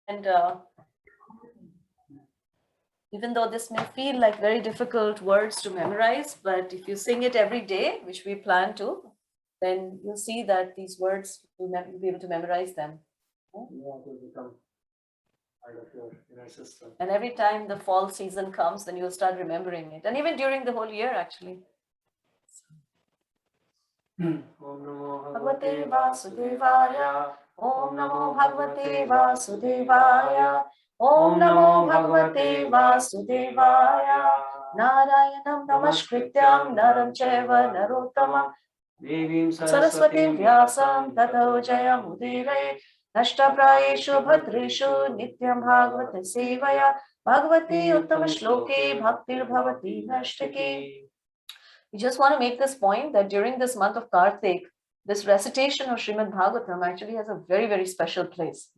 And even though this may feel like very difficult words to memorize, but if you sing it every day, which we plan to, then you'll see that these words, you'll be able to memorize them. And every time the fall season comes, then you'll start remembering it. And even during the whole year, actually. Om Namo Bhagavate Vasudevaya. Om Namo Bhagavate Vasudevaya. Om Namo Bhagavate Vasudevaya. Narayanam Namaskrityam Naram Chaiva Narottamam Devim Saraswatim Vyasam Tato Jayam Udire Nashtaprayeshu Bhadreshu Nityam Bhagavate Sevaya Bhagavati Uttama Shloke Bhaktir Bhavati Nashtake. We just want to make this point that during this month of Kartik, this recitation of Srimad Bhagavatam actually has a very, very special place.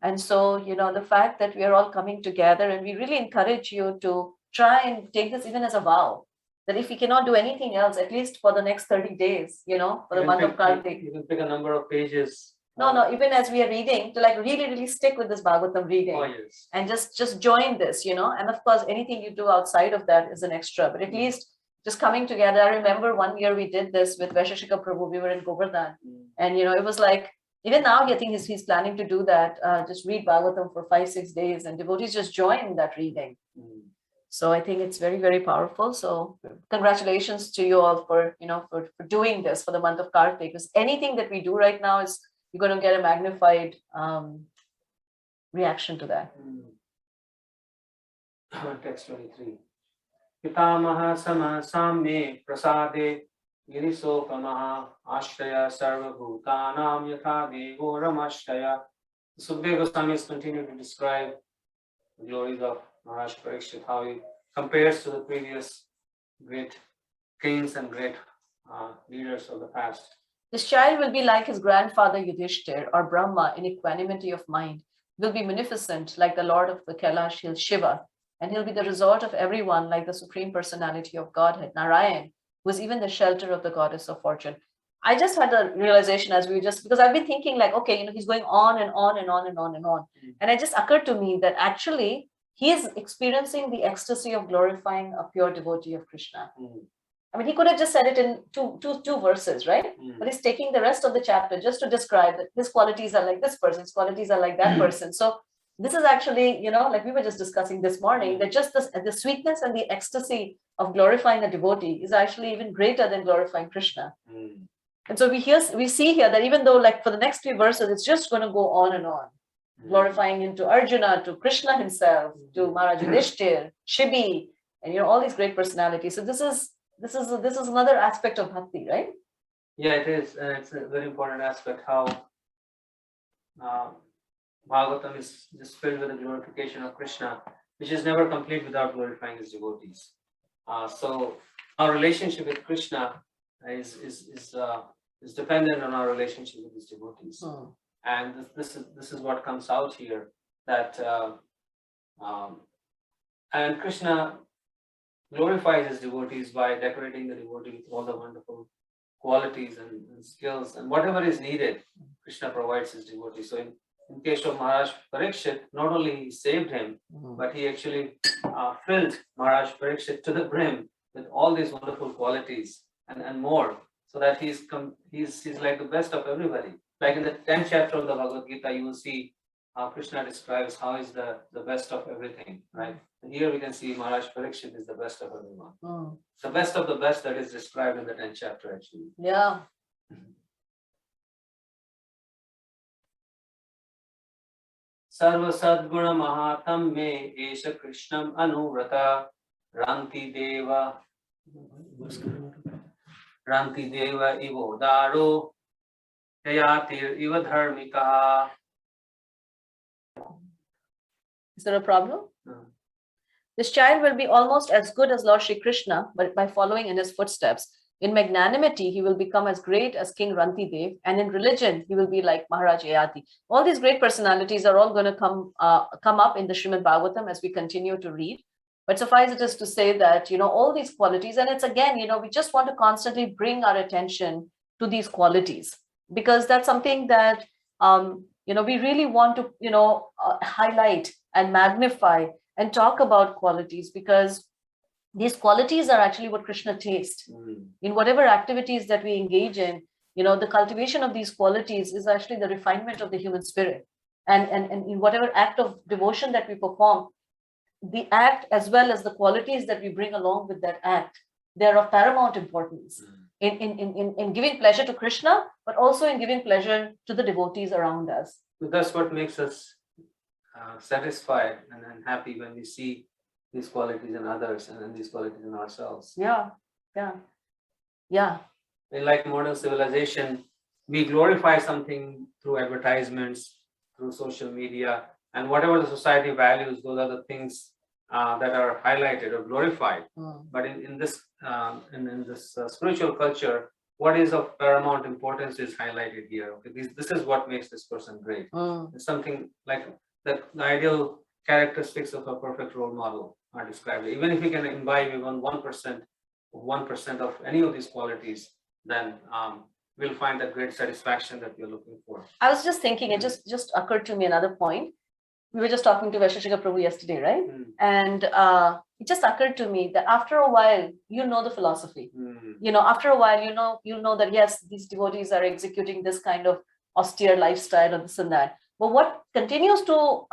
And so, the fact that we are all coming together, and we really encourage you to try and take this even as a vow, that if we cannot do anything else, at least for the next 30 days, for the month of Kartik. You can pick a number of pages. No, even as we are reading, to really, really stick with this Bhagavatam reading. Oh, yes. And just join this, and of course, anything you do outside of that is an extra, but at least just coming together. I remember one year we did this with Vaisheshika Prabhu. We were in Govardhan, and it was like, even now I think he's planning to do that. Just read Bhagavatam for 5-6 days, and devotees just join that reading. So I think it's very, very powerful. So congratulations to you all for for doing this for the month of Kartik. Because anything that we do right now is you're going to get a magnified reaction to that. Text 23. Pitamaha sama samme prasade girisokamaha ashtaya sarvabhutanam yatha devo ramashtaya. Sukadeva Goswami is continuing to describe the glories of Maharaj Parikshit, how he compares to the previous great kings and great leaders of the past. This child will be like his grandfather Yudhishthir or Brahma in equanimity of mind, will be munificent like the Lord of the Kailash hill Shiva, and he'll be the resort of everyone like the Supreme Personality of Godhead, Narayan, who is even the shelter of the Goddess of Fortune. I just had a realization because I've been thinking like, okay, he's going on and on and on and on and on. And it just occurred to me that actually he is experiencing the ecstasy of glorifying a pure devotee of Krishna. I mean, he could have just said it in two verses, right? But he's taking the rest of the chapter just to describe that his qualities are like this person, his qualities are like that person. So this is actually, like we were just discussing this morning, that just the sweetness and the ecstasy of glorifying a devotee is actually even greater than glorifying Krishna. And so we see here that even though like for the next few verses, it's just going to go on and on, glorifying him to Arjuna, to Krishna himself, to Maharaj Yudhishthir, Shibi, and all these great personalities. So this is another aspect of bhakti, right? Yeah, it is. It's a very important aspect how Bhagavatam is just filled with the glorification of Krishna, which is never complete without glorifying his devotees. So our relationship with Krishna is dependent on our relationship with his devotees. And this is what comes out here, that and Krishna glorifies his devotees by decorating the devotee with all the wonderful qualities and skills, and whatever is needed, Krishna provides his devotees. So in case of Maharaj Parikshit, not only he saved him, but he actually filled Maharaj Parikshit to the brim with all these wonderful qualities and more, so that he's like the best of everybody. Like in the 10th chapter of the Bhagavad Gita, you will see how Krishna describes how he's the best of everything, right? And here we can see Maharaj Parikshit is the best of everyone. The best of the best that is described in the 10th chapter, actually. Yeah. Sarva Sadguna Mahatam Me Esha Krishnam Anuvrata Ranti Deva Ivo Daro Yayatir Iva Dharmika. Is there a problem? No. This child will be almost as good as Lord Shri Krishna, but by following in his footsteps. In magnanimity, he will become as great as King Ranti Dev, and in religion, he will be like Maharaj Yayati. All these great personalities are all going to come up in the Srimad Bhagavatam as we continue to read. But suffice it is to say that, all these qualities, and it's again, we just want to constantly bring our attention to these qualities, because that's something that We really want to, highlight and magnify and talk about qualities, because these qualities are actually what Krishna tastes. In whatever activities that we engage in, the cultivation of these qualities is actually the refinement of the human spirit. And in whatever act of devotion that we perform, the act as well as the qualities that we bring along with that act, they're of paramount importance in giving pleasure to Krishna, but also in giving pleasure to the devotees around us. That's what makes us satisfied and happy when we see these qualities in others and then these qualities in ourselves. Yeah. In like modern civilization, we glorify something through advertisements, through social media, and whatever the society values, those are the things that are highlighted or glorified. But in this spiritual culture, what is of paramount importance is highlighted here. Okay, this is what makes this person great. It's something like the ideal characteristics of a perfect role model are described. Even if we can imbibe even 1% of any of these qualities, then we'll find that great satisfaction that we're looking for. I was just thinking, it just occurred to me another point. We were just talking to Vaisheshika Prabhu yesterday, right? And it just occurred to me that after a while, the philosophy. After a while, you know that yes, these devotees are executing this kind of austere lifestyle or this and that. But what continues to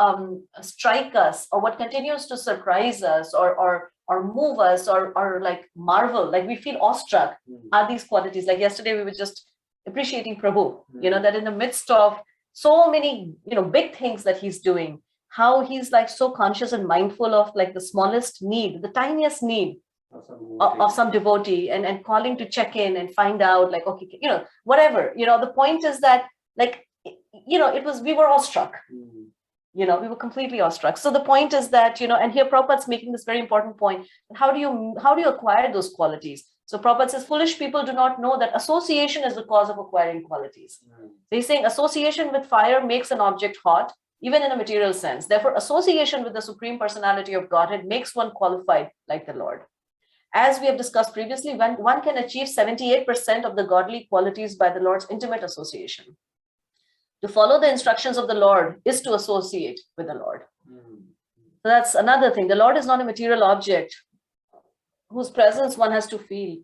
strike us, or what continues to surprise us, or move us, or like marvel, like we feel awestruck, are these qualities. Like yesterday, we were just appreciating Prabhu. That in the midst of so many, big things that he's doing, how he's like so conscious and mindful of like the smallest need, the tiniest need of some devotee, and calling to check in and find out, like, okay, whatever. The point is that, like, we were awestruck. We were completely awestruck. So the point is that, and here Prabhupada's making this very important point. How do you acquire those qualities? So Prabhupada says, foolish people do not know that association is the cause of acquiring qualities. So he's saying association with fire makes an object hot, even in a material sense. Therefore, association with the Supreme Personality of Godhead makes one qualified like the Lord. As we have discussed previously, when one can achieve 78% of the godly qualities by the Lord's intimate association. To follow the instructions of the Lord is to associate with the Lord. So that's another thing. The Lord is not a material object whose presence one has to feel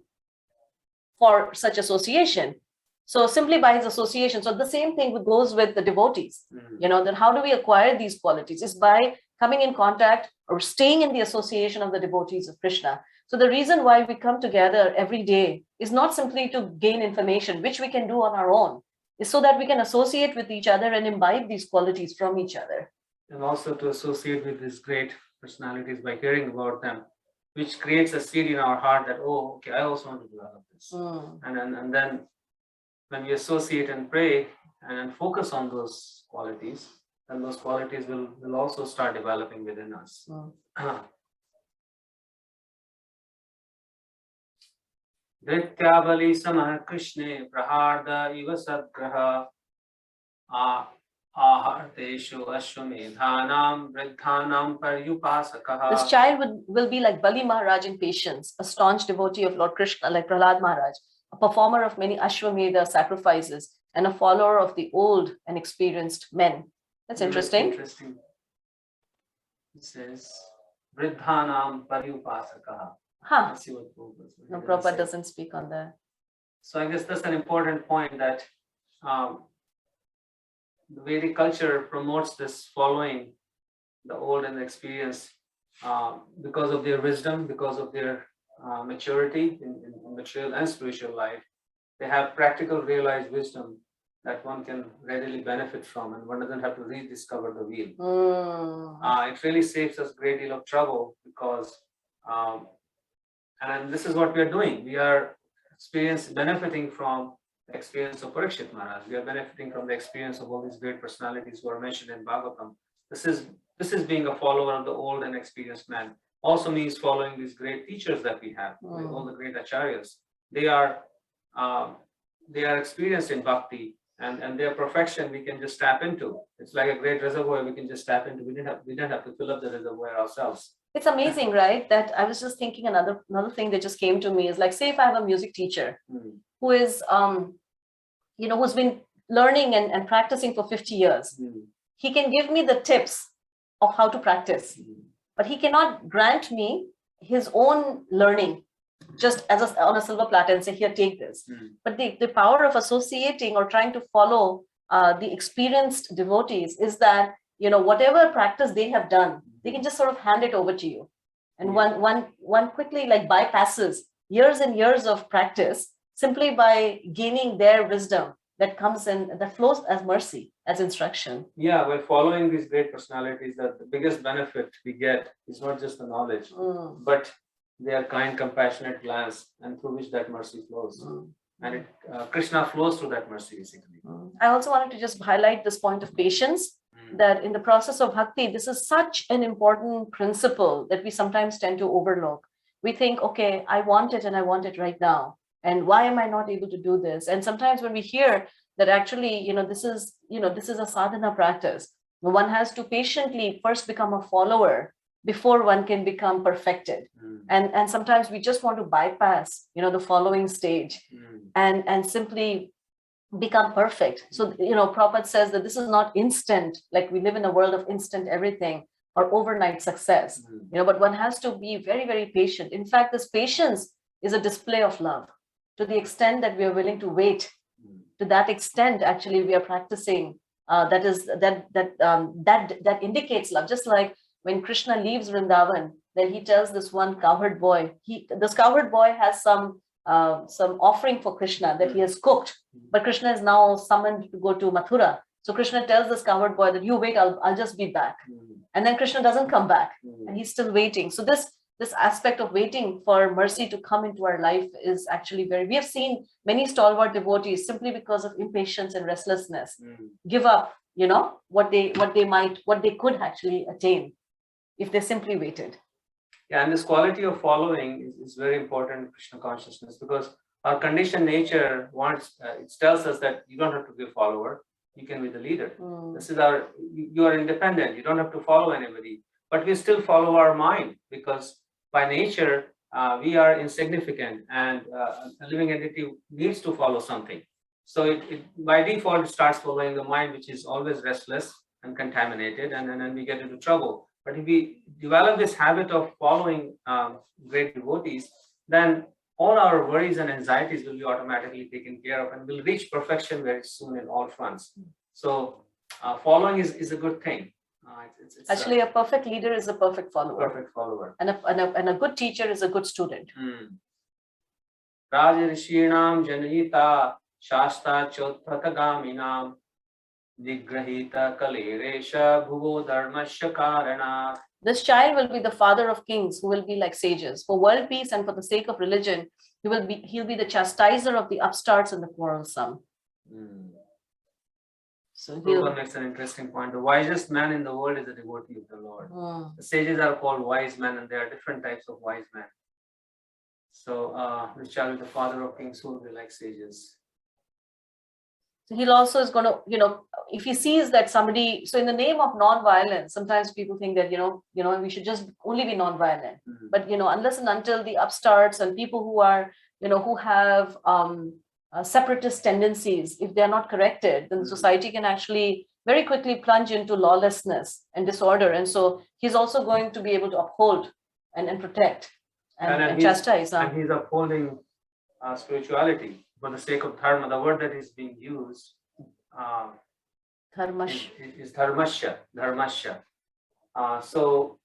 for such association. So simply by his association. So the same thing goes with the devotees. That how do we acquire these qualities? Is by coming in contact or staying in the association of the devotees of Krishna. So the reason why we come together every day is not simply to gain information, which we can do on our own, is so that we can associate with each other and imbibe these qualities from each other. And also to associate with these great personalities by hearing about them, which creates a seed in our heart that, oh, okay, I also want to do all of this. And then when we associate and pray and focus on those qualities, then those qualities will also start developing within us. Vrityavali samah Krishne praharda iva sadgraha aharteshu ashwamedhanam vriddhanam paryupasakaha. This child will be like Bali Maharaj in patience, a staunch devotee of Lord Krishna, like Prahlad Maharaj, a performer of many Ashwamedha sacrifices, and a follower of the old and experienced men. That's interesting. Interesting. It says, Vriddhanam paryupasakaha. Let's see what No, Prabhupada doesn't speak on that. So I guess that's an important point, that the Vedic culture promotes this following the old and the experienced because of their wisdom, because of their maturity in material and spiritual life. They have practical realized wisdom that one can readily benefit from, and one doesn't have to rediscover the wheel. It really saves us a great deal of trouble, because and this is what we are doing. We are benefiting from the experience of Parikshit Maharaj. We are benefiting from the experience of all these great personalities who are mentioned in Bhagavatam. This is being a follower of the old and experienced man. Also means following these great teachers that we have, all the great acharyas. They are experienced in bhakti, and their perfection we can just tap into. It's like a great reservoir we can just tap into. We don't have to fill up the reservoir ourselves. It's amazing, right? That I was just thinking another thing that just came to me is, like, say if I have a music teacher who is, who's been learning and practicing for 50 years. He can give me the tips of how to practice, but he cannot grant me his own learning just on a silver platter and say, here, take this. But the power of associating or trying to follow the experienced devotees is that, whatever practice they have done, they can just sort of hand it over to you. And one quickly bypasses years and years of practice simply by gaining their wisdom that comes in, that flows as mercy, as instruction. Yeah, by following these great personalities, that the biggest benefit we get is not just the knowledge, but their kind, compassionate glance, and through which that mercy flows. And Krishna flows through that mercy, basically. I also wanted to just highlight this point of patience, that in the process of bhakti, this is such an important principle that we sometimes tend to overlook. We think, okay, I want it and I want it right now. And why am I not able to do this? And sometimes when we hear that actually, this is a sadhana practice, one has to patiently first become a follower before one can become perfected. And sometimes we just want to bypass, the following stage and simply become perfect. So, Prabhupada says that this is not instant, like we live in a world of instant everything or overnight success, but one has to be very, very patient. In fact, this patience is a display of love. To the extent that we are willing to wait, to that extent, actually, we are practicing. That indicates love. Just like when Krishna leaves Vrindavan, then he tells this one cowherd boy. This cowherd boy has some offering for Krishna that he has cooked, but Krishna is now summoned to go to Mathura. So Krishna tells this cowherd boy that you wait, I'll just be back. And then Krishna doesn't come back, and he's still waiting. So this aspect of waiting for mercy to come into our life is actually we have seen many stalwart devotees simply because of impatience and restlessness give up, what they could actually attain if they simply waited. Yeah, and this quality of following is very important in Krishna consciousness, because our conditioned nature it tells us that you don't have to be a follower, you can be the leader. This is you are independent, you don't have to follow anybody, but we still follow our mind, because by nature, we are insignificant, and a living entity needs to follow something. So it by default starts following the mind, which is always restless and contaminated, and then we get into trouble. But if we develop this habit of following great devotees, then all our worries and anxieties will be automatically taken care of, and we'll reach perfection very soon in all fronts. So following is a good thing. It's actually, a perfect leader is a perfect follower. Perfect follower. And a good teacher is a good student. Rajarishinam janita shasta chotthataгаminam digrahita kaleresha bhuvo dharmasya karana. This child will be the father of kings, who will be like sages. For world peace and for the sake of religion, he'll be the chastiser of the upstarts and the quarrelsome. So Prabhupada makes an interesting point. The wisest man in the world is a devotee of the Lord. The sages are called wise men, and there are different types of wise men. So this child is the father of kings, who will be like sages. So he'll also is going to, if he sees that somebody, so in the name of non-violence, sometimes people think that, we should just only be non-violent. But, unless and until the upstarts and people who are, who have separatist tendencies, if they are not corrected, then society can actually very quickly plunge into lawlessness and disorder. And so he's also going to be able to uphold and protect and chastise. And he's upholding spirituality for the sake of dharma. The word that is being used is dharmasya. So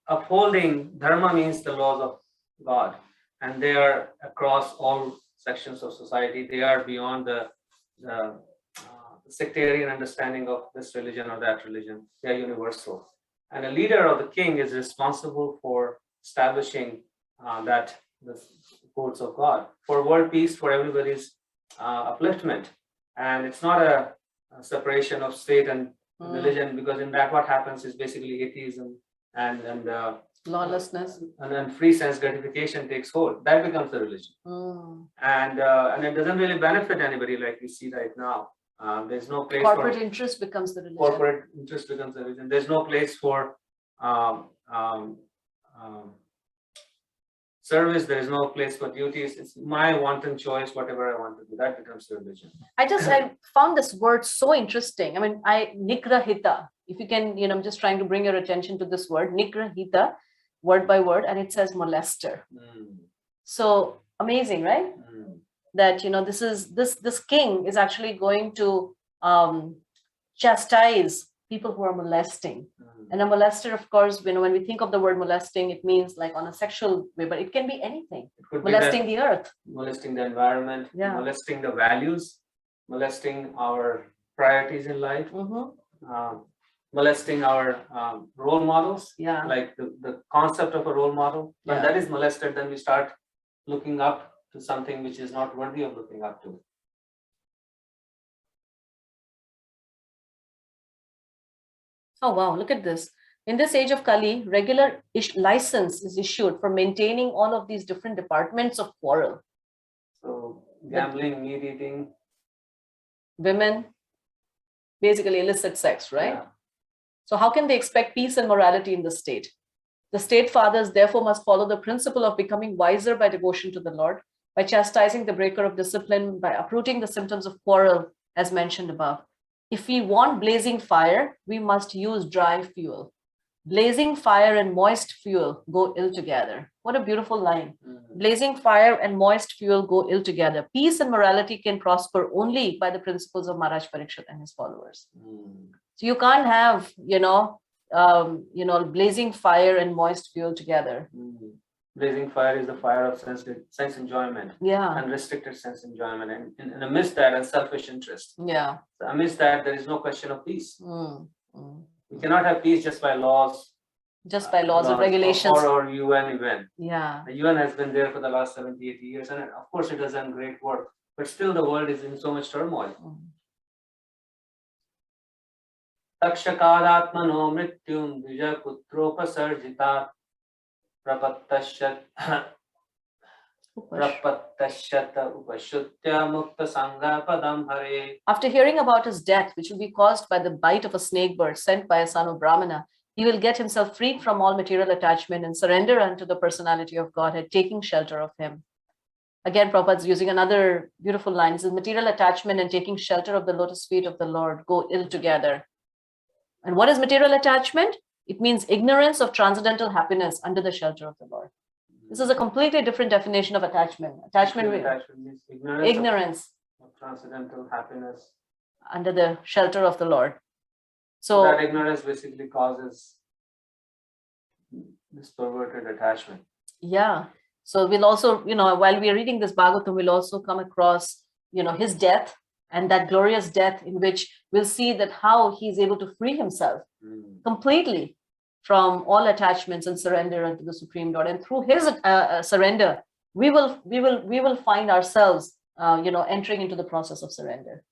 upholding dharma means the laws of God, and they are across all sections of society. They are beyond the sectarian understanding of this religion or that religion. They are universal. And a leader of the king is responsible for establishing the codes of God, for world peace, for everybody's upliftment. And it's not a separation of state and religion, because in that what happens is basically atheism and lawlessness, and then free sense gratification takes hold. That becomes the religion. And it doesn't really benefit anybody, like we see right now. There's no place corporate interest becomes the religion. Corporate interest becomes the religion. There's no place for service, there is no place for duties. It's my wanton choice, whatever I want to do. That becomes religion. I found this word so interesting. I mean, nigrahita. If you can, I'm just trying to bring your attention to this word, nigrahita, word by word, and it says molester. So amazing, right? That this king is actually going to chastise people who are molesting. And a molester, of course, when we think of the word molesting, it means like on a sexual way, but it can be anything. It could molesting the earth, molesting the environment, molesting the values, molesting our priorities in life, molesting our role models, like the concept of a role model. When that is molested, then we start looking up to something which is not worthy of looking up to. Oh, wow, look at this. In this age of Kali, regular license is issued for maintaining all of these different departments of quarrel. So gambling, meat eating, women, basically illicit sex, right? So how can they expect peace and morality in the state? The state fathers therefore must follow the principle of becoming wiser by devotion to the Lord, by chastising the breaker of discipline, by uprooting the symptoms of quarrel, as mentioned above. If we want blazing fire, we must use dry fuel. Blazing fire and moist fuel go ill together. What a beautiful line. Blazing fire and moist fuel go ill together. Peace and morality can prosper only by the principles of Maharaj Parikshit and his followers. So you can't have, blazing fire and moist fuel together. Blazing fire is the fire of sense enjoyment, unrestricted sense enjoyment, and amidst that, unselfish interest. So amidst that, there is no question of peace. We cannot have peace just by laws. And regulations. Or UN event. The UN has been there for the last 70, 80 years, and of course it has done great work, but still the world is in so much turmoil. Takshakadatmano mrityum dvija putropasarjitat prapatashyat upashutya mukta sangha padam hare. After hearing about his death, which will be caused by the bite of a snake bird sent by a son of Brahmana, he will get himself freed from all material attachment and surrender unto the personality of Godhead, taking shelter of him. Again, Prabhupada is using another beautiful line. He says, material attachment and taking shelter of the lotus feet of the Lord go ill together. And what is material attachment? It means ignorance of transcendental happiness under the shelter of the Lord. This is a completely different definition of attachment. Attachment means ignorance of transcendental happiness under the shelter of the Lord. So that ignorance basically causes this perverted attachment. So we'll also, while we are reading this Bhagavatam, we'll also come across, his death and that glorious death in which we'll see that how he's able to free himself completely from all attachments and surrender unto the Supreme Lord. And through his surrender, we will find ourselves, entering into the process of surrender.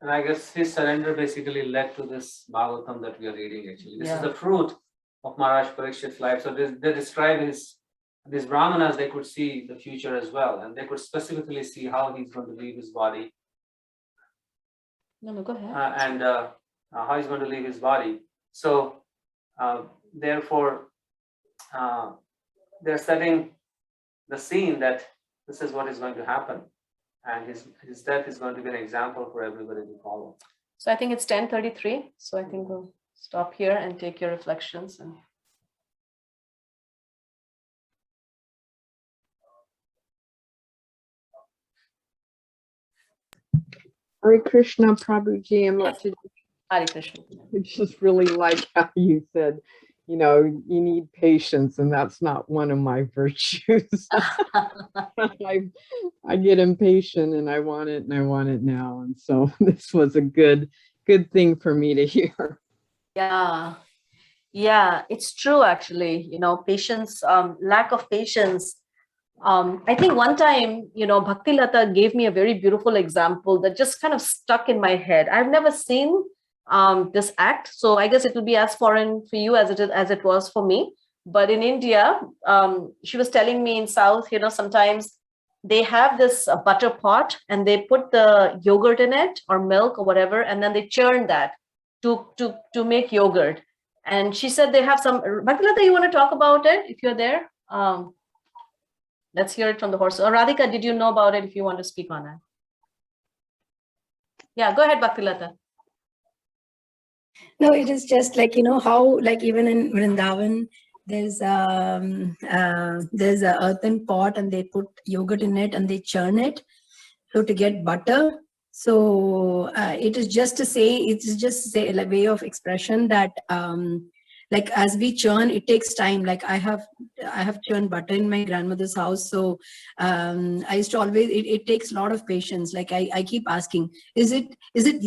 And I guess his surrender basically led to this Bhagavatam that we are reading actually. This is the fruit of Maharaj Parikshit's life. So they describe these Brahmanas, they could see the future as well. And they could specifically see how he's going to leave his body. No, go ahead. And how he's going to leave his body. So therefore, they're setting the scene that this is what is going to happen. And his death is going to be an example for everybody to follow. So I think it's 10:33. So I think we'll stop here and take your reflections. Hare Krishna, Prabhuji, and Hare Krishna. I just really like how you said, you need patience, and that's not one of my virtues. I get impatient, and I want it now. And so this was a good thing for me to hear. Yeah, it's true, actually. Patience, lack of patience. I think one time, Bhakti Lata gave me a very beautiful example that just kind of stuck in my head. I've never seen this act, so I guess it will be as foreign for you as it was for me. But in India, she was telling me in South, sometimes they have this butter pot and they put the yogurt in it or milk or whatever, and then they churn that to make yogurt. And she said they have some. Bhakti Lata, you want to talk about it if you're there? Let's hear it from the horse. Radhika, did you know about it if you want to speak on it? Yeah, go ahead, Bhaktilata. No, it is just like, how, like even in Vrindavan, there's a earthen pot and they put yogurt in it and they churn it. So to get butter. So it is just to say, it's just a way of expression that like as we churn, it takes time. Like I have churned butter in my grandmother's house. So I used to always, it takes a lot of patience. Like I keep asking, is it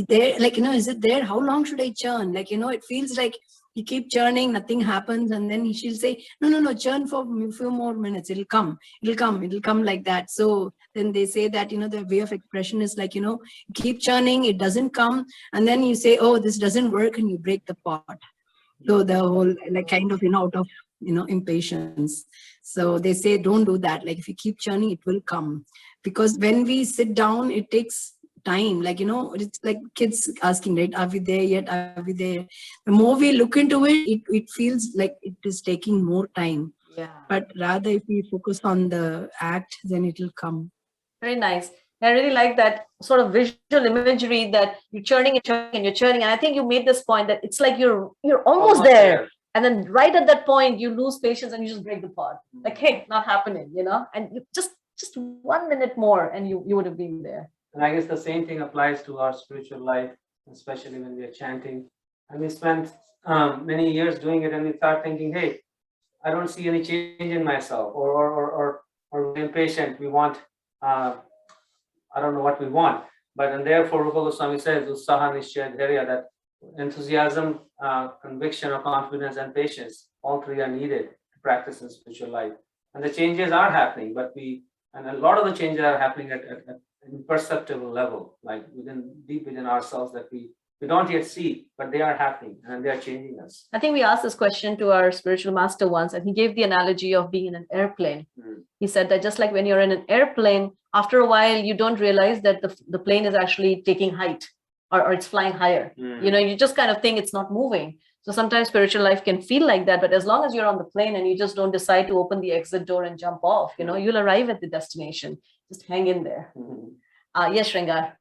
there? Like, is it there? How long should I churn? Like, it feels like you keep churning, nothing happens. And then she'll say, no, churn for a few more minutes. It'll come like that. So then they say that, the way of expression is like, keep churning, it doesn't come. And then you say, oh, this doesn't work, and you break the pot. So the whole, like kind of, out of, impatience. So they say, don't do that. Like if you keep churning, it will come. Because when we sit down, it takes time. Like, it's like kids asking, right? Are we there yet? Are we there? The more we look into it, it feels like it is taking more time. Yeah. But rather if we focus on the act, then it will come. Very nice. I really like that sort of visual imagery that you're churning and you're churning. And I think you made this point that it's like you're almost there. And then right at that point, you lose patience and you just break the pot. Like, hey, not happening, And you just 1 minute more and you would have been there. And I guess the same thing applies to our spiritual life, especially when we are chanting. And we spent many years doing it, and we start thinking, hey, I don't see any change in myself, or we're impatient. We want, I don't know what we want. And therefore, Rupa Goswami says, Utsaha Nishchaya Dharya, that enthusiasm, conviction, or confidence, and patience, all three are needed to practice in spiritual life. And the changes are happening, and a lot of the changes are happening at imperceptible level, like deep within ourselves, that we don't yet see, but they are happening and they are changing us. I think we asked this question to our spiritual master once, and he gave the analogy of being in an airplane. He said that just like when you're in an airplane, after a while, you don't realize that the plane is actually taking height or it's flying higher. You just kind of think it's not moving. So sometimes spiritual life can feel like that, but as long as you're on the plane and you just don't decide to open the exit door and jump off, you'll arrive at the destination. Just hang in there. Yes, Shringar.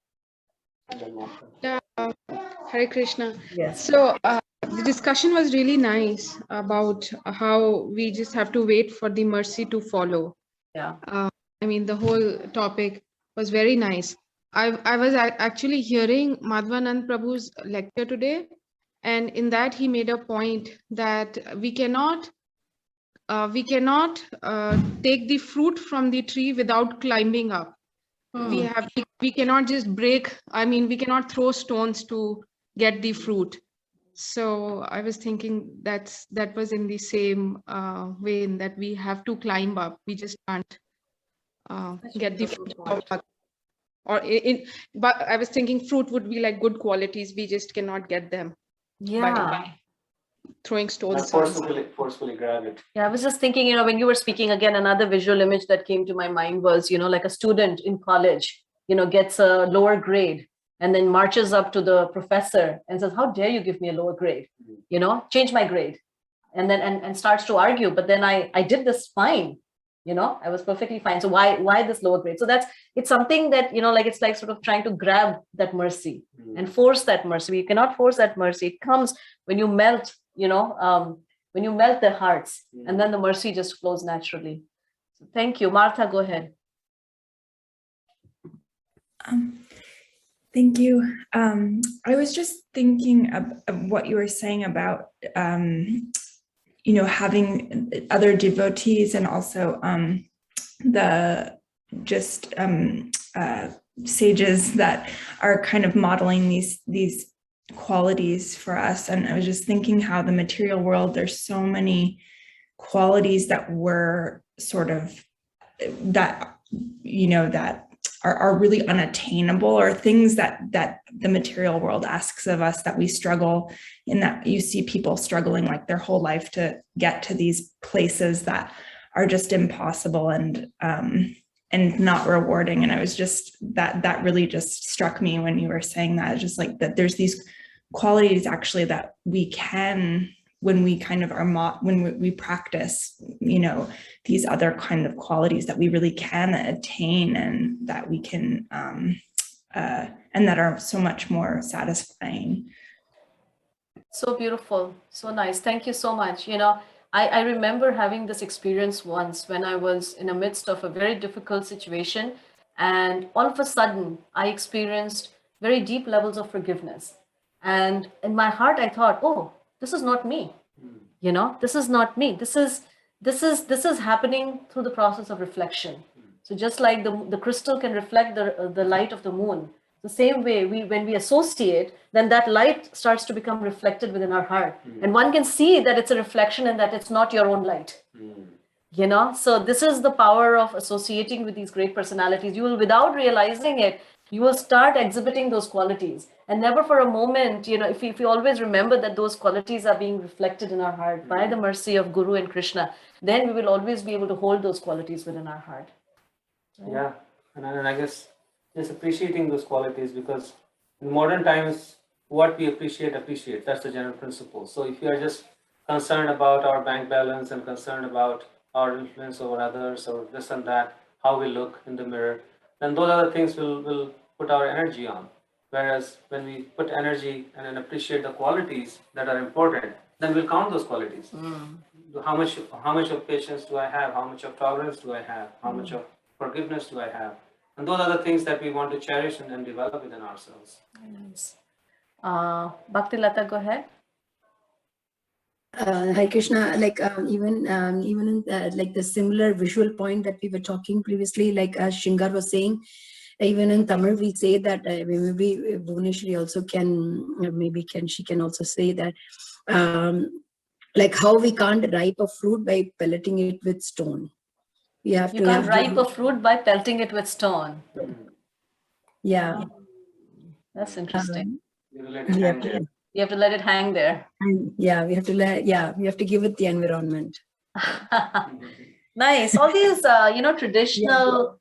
Yeah, Hare Krishna. Yes. So the discussion was really nice about how we just have to wait for the mercy to follow. Yeah. The whole topic was very nice. I was actually hearing Madhvanand Prabhu's lecture today, and in that he made a point that we cannot take the fruit from the tree without climbing up. We cannot just break. We cannot throw stones to get the fruit. So I was thinking that was in the same vein, that we have to climb up. We just can't get the fruit. But I was thinking fruit would be like good qualities. We just cannot get them. Yeah. By throwing stones. Forcefully grab it. Yeah, I was just thinking, when you were speaking again, another visual image that came to my mind was, like a student in college, gets a lower grade and then marches up to the professor and says, how dare you give me a lower grade? Change my grade. And then and starts to argue, but then I did this fine. I was perfectly fine. So why this lower grade? So it's something that, it's like sort of trying to grab that mercy and force that mercy. You cannot force that mercy. It comes when you melt, when you melt their hearts, and then the mercy just flows naturally. So thank you. Martha, go ahead. Thank you. I was just thinking of what you were saying about, having other devotees, and also the just sages that are kind of modeling these qualities for us. And I was just thinking how the material world, there's so many qualities that we're sort of, that are really unattainable, or things that the material world asks of us, that we struggle in, that you see people struggling like their whole life to get to these places that are just impossible and not rewarding. And I was just, that really just struck me when you were saying that, just like that there's these qualities actually that we can when we kind of are when we practice, you know, these other kind of qualities that we really can attain, and that we can and that are so much more satisfying. So beautiful, so nice. Thank you so much. You know, I remember having this experience once when I was in the midst of a very difficult situation, and all of a sudden I experienced very deep levels of forgiveness. And in my heart, I thought, oh, this is not me. You know, this is not me. This is happening through the process of reflection. So just like the crystal can reflect the light of the moon, the same way when we associate, then that light starts to become reflected within our heart, and one can see that it's a reflection and that it's not your own light. You know, so this is the power of associating with these great personalities. You will, without realizing it, you will start exhibiting those qualities, and never for a moment, you know, if we always remember that those qualities are being reflected in our heart by the mercy of Guru and Krishna, then we will always be able to hold those qualities within our heart. Yeah, and I guess just appreciating those qualities, because in modern times, what we appreciate, that's the general principle. So if you are just concerned about our bank balance and concerned about our influence over others or this and that, how we look in the mirror, then those other things will put our energy on. Whereas when we put energy and then appreciate the qualities that are important, then we'll count those qualities. How much of patience do I have? How much of tolerance do I have? How much of forgiveness do I have? And those are the things that we want to cherish and then develop within ourselves. Nice. Bhakti Lata, go ahead. Hare Krishna, like even in like the similar visual point that we were talking previously, like as Shingar was saying, even in Tamil we say that maybe Bhuvneshwari also she can also say that like how we can't ripe a fruit by pelleting it with stone. You can't ripe a fruit by pelting it with stone. Yeah, That's interesting. You let it hang there. You have to let it hang there. And we have to give it the environment. Nice. All these traditional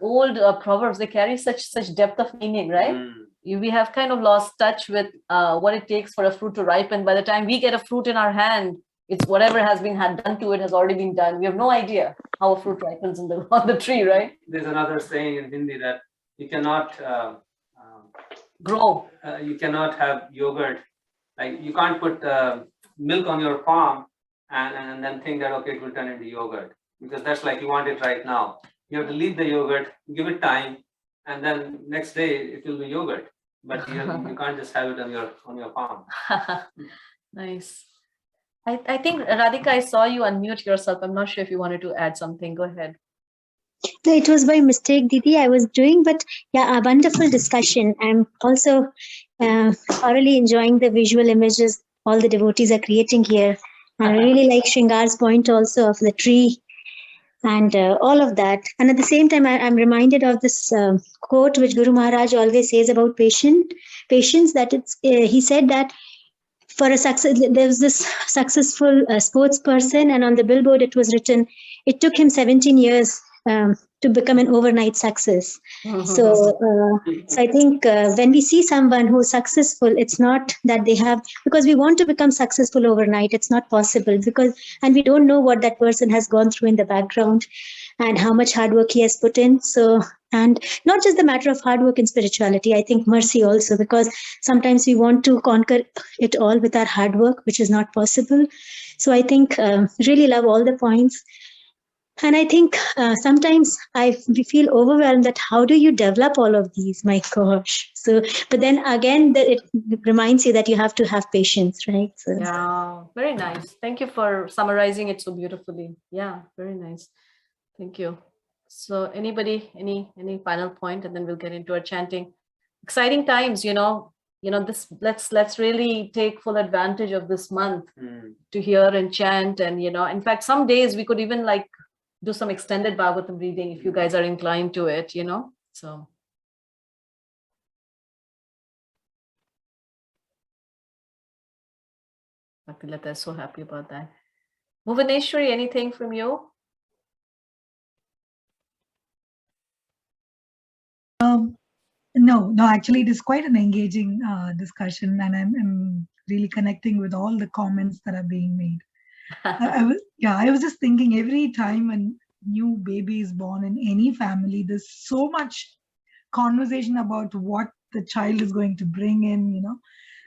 old proverbs, they carry such depth of meaning, right? We have kind of lost touch with what it takes for a fruit to ripen. By the time we get a fruit in our hand, it's whatever has been done to it has already been done. We have no idea how a fruit ripens on the tree, right? There's another saying in Hindi that you cannot grow. You cannot have yogurt. Like you can't put milk on your palm and then think that okay, it will turn into yogurt, because that's like you want it right now. You have to leave the yogurt, give it time, and then next day it will be yogurt. But you can't just have it on your palm. Nice. I think Radhika, I saw you unmute yourself. I'm not sure if you wanted to add something. Go ahead. No, it was by mistake, Didi. I was doing, but yeah, a wonderful discussion. I'm also thoroughly enjoying the visual images all the devotees are creating here. And I really like Shringar's point also of the tree and all of that. And at the same time, I'm reminded of this quote which Guru Maharaj always says about patience. That he said that for a success, there was this successful sports person, and on the billboard it was written, it took him 17 years to become an overnight success. So I think when we see someone who's successful, it's not that they have, because we want to become successful overnight, it's not possible, and we don't know what that person has gone through in the background and how much hard work he has put in. So, and not just the matter of hard work in spirituality, I think mercy also, because sometimes we want to conquer it all with our hard work, which is not possible. So I think really love all the points. And I think sometimes we feel overwhelmed that how do you develop all of these? My gosh. So, but then again, it reminds you that you have to have patience, right? So, yeah, very nice. Thank you for summarizing it so beautifully. Yeah, very nice. Thank you. So anybody, any final point, and then we'll get into our chanting. Exciting times, this, let's really take full advantage of this month to hear and chant. And, in fact, some days we could even do some extended Bhagavatam reading if you guys are inclined to it, so. Bhaktilata is so happy about that. Bhuvaneshwari, anything from you? No, actually it is quite an engaging discussion, and I'm really connecting with all the comments that are being made. I was just thinking every time a new baby is born in any family, there's so much conversation about what the child is going to bring in,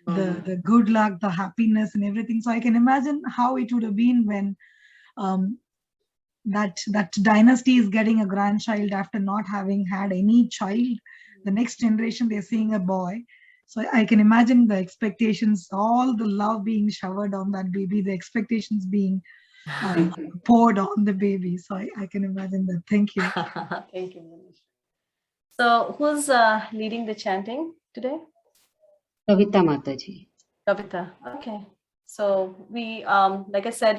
the good luck, the happiness and everything. So I can imagine how it would have been when that dynasty is getting a grandchild after not having had any child. The next generation, they're seeing a boy. So I can imagine the expectations, all the love being showered on that baby, the expectations being poured on the baby. So I can imagine that. Thank you. Thank you, Manish. So who's leading the chanting today? Kavita Mataji. Kavita. Okay. So we, like I said,